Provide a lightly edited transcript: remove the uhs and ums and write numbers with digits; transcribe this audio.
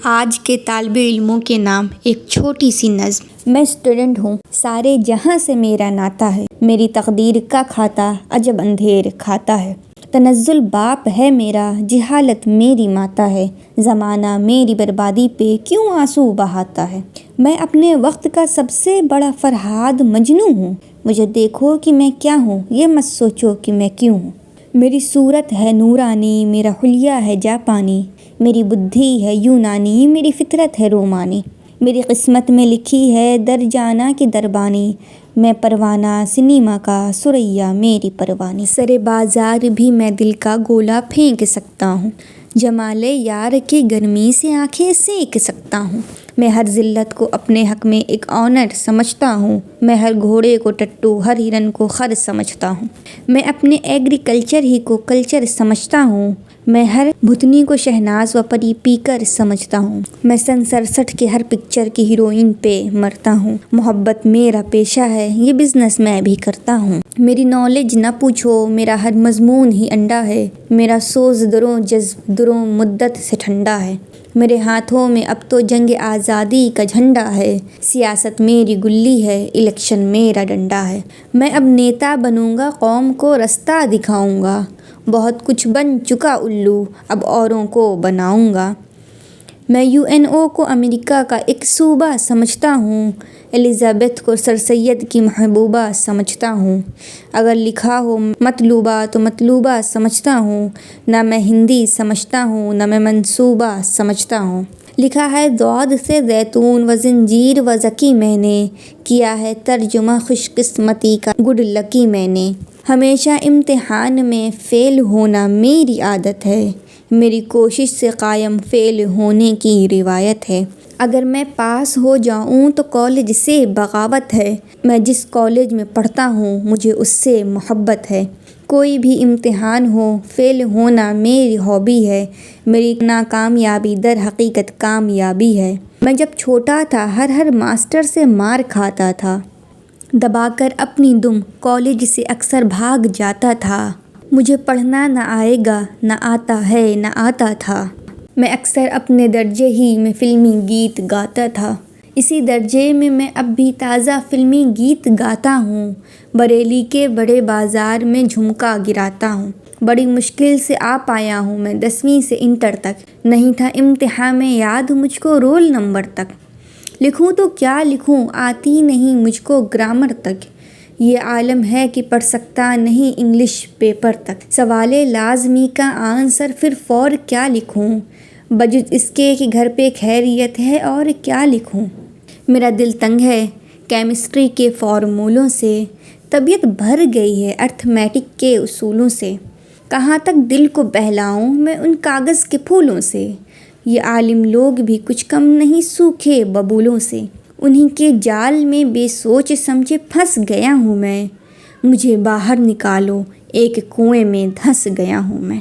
آج کے طالب علموں کے نام ایک چھوٹی سی نظم۔ میں اسٹوڈنٹ ہوں، سارے جہاں سے میرا ناتا ہے، میری تقدیر کا کھاتا عجب اندھیر کھاتا ہے۔ تنزل باپ ہے میرا، جہالت میری ماتا ہے، زمانہ میری بربادی پہ کیوں آنسو بہاتا ہے۔ میں اپنے وقت کا سب سے بڑا فرہاد مجنوں ہوں، مجھے دیکھو کہ میں کیا ہوں، یہ مت سوچو کہ میں کیوں ہوں۔ میری صورت ہے نورانی، میرا حلیہ ہے جاپانی، میری بدھی ہے یونانی، میری فطرت ہے رومانی، میری قسمت میں لکھی ہے درجانہ کی دربانی، میں پروانہ سنیما کا ثریا میری پروانی۔ سرے بازار بھی میں دل کا گولا پھینک سکتا ہوں، جمال یار کی گرمی سے آنکھیں سینک سکتا ہوں۔ میں ہر ذلت کو اپنے حق میں ایک آنر سمجھتا ہوں، میں ہر گھوڑے کو ٹٹو ہر ہرن کو خر سمجھتا ہوں۔ میں اپنے ایگریکلچر ہی کو کلچر سمجھتا ہوں، میں ہر بھتنی کو شہناز و پری پیکر سمجھتا ہوں۔ میں سن 67 کے ہر پکچر کی ہیروئن پہ مرتا ہوں، محبت میرا پیشہ ہے، یہ بزنس میں بھی کرتا ہوں۔ میری نالج نہ پوچھو، میرا ہر مضمون ہی انڈا ہے، میرا سوز دروں جذب دروں مدت سے ٹھنڈا ہے۔ میرے ہاتھوں میں اب تو جنگ آزادی کا جھنڈا ہے، سیاست میری گلی ہے، الیکشن میرا ڈنڈا ہے۔ میں اب نیتا بنوں گا، قوم کو رستہ دکھاؤں گا، بہت کچھ بن چکا الو، اب اوروں کو بناؤں گا۔ میں UNO کو امریکہ کا ایک صوبہ سمجھتا ہوں، الزبیتھ کو سر سید کی محبوبہ سمجھتا ہوں۔ اگر لکھا ہو مطلوبہ تو مطلوبہ سمجھتا ہوں، نہ میں ہندی سمجھتا ہوں نہ میں منصوبہ سمجھتا ہوں۔ لکھا ہے ضاد سے زیتون و زنجیر و ذکی، میں نے کیا ہے ترجمہ خوش قسمتی کا گڈ لکی میں نے۔ ہمیشہ امتحان میں فیل ہونا میری عادت ہے، میری کوشش سے قائم فیل ہونے کی روایت ہے۔ اگر میں پاس ہو جاؤں تو کالج سے بغاوت ہے، میں جس کالج میں پڑھتا ہوں مجھے اس سے محبت ہے۔ کوئی بھی امتحان ہو، فیل ہونا میری ہابی ہے، میری ناکامیابی در حقیقت کامیابی ہے۔ میں جب چھوٹا تھا ہر ماسٹر سے مار کھاتا تھا، دبا کر اپنی دم کالج سے اکثر بھاگ جاتا تھا۔ مجھے پڑھنا نہ آئے گا، نہ آتا ہے نہ آتا تھا، میں اکثر اپنے درجے ہی میں فلمی گیت گاتا تھا۔ اسی درجے میں میں اب بھی تازہ فلمی گیت گاتا ہوں، بریلی کے بڑے بازار میں جھمکا گراتا ہوں۔ بڑی مشکل سے آ پایا ہوں میں 10ویں سے انٹر تک، نہیں تھا امتحان میں یاد مجھ کو رول نمبر تک۔ لکھوں تو کیا لکھوں، آتی نہیں مجھ کو گرامر تک، یہ عالم ہے کہ پڑھ سکتا نہیں انگلش پیپر تک۔ سوال لازمی کا آنسر پھر فور کیا لکھوں، بجز اس کے کہ گھر پہ خیریت ہے اور کیا لکھوں۔ میرا دل تنگ ہے کیمسٹری کے فارمولوں سے، طبیعت بھر گئی ہے ارتھمیٹک کے اصولوں سے، کہاں تک دل کو بہلاؤں میں ان کاغذ کے پھولوں سے۔ یہ عالم لوگ بھی کچھ کم نہیں سوکھے ببولوں سے، انہی کے جال میں بے سوچ سمجھے پھنس گیا ہوں میں، مجھے باہر نکالو ایک کنویں میں دھنس گیا ہوں میں۔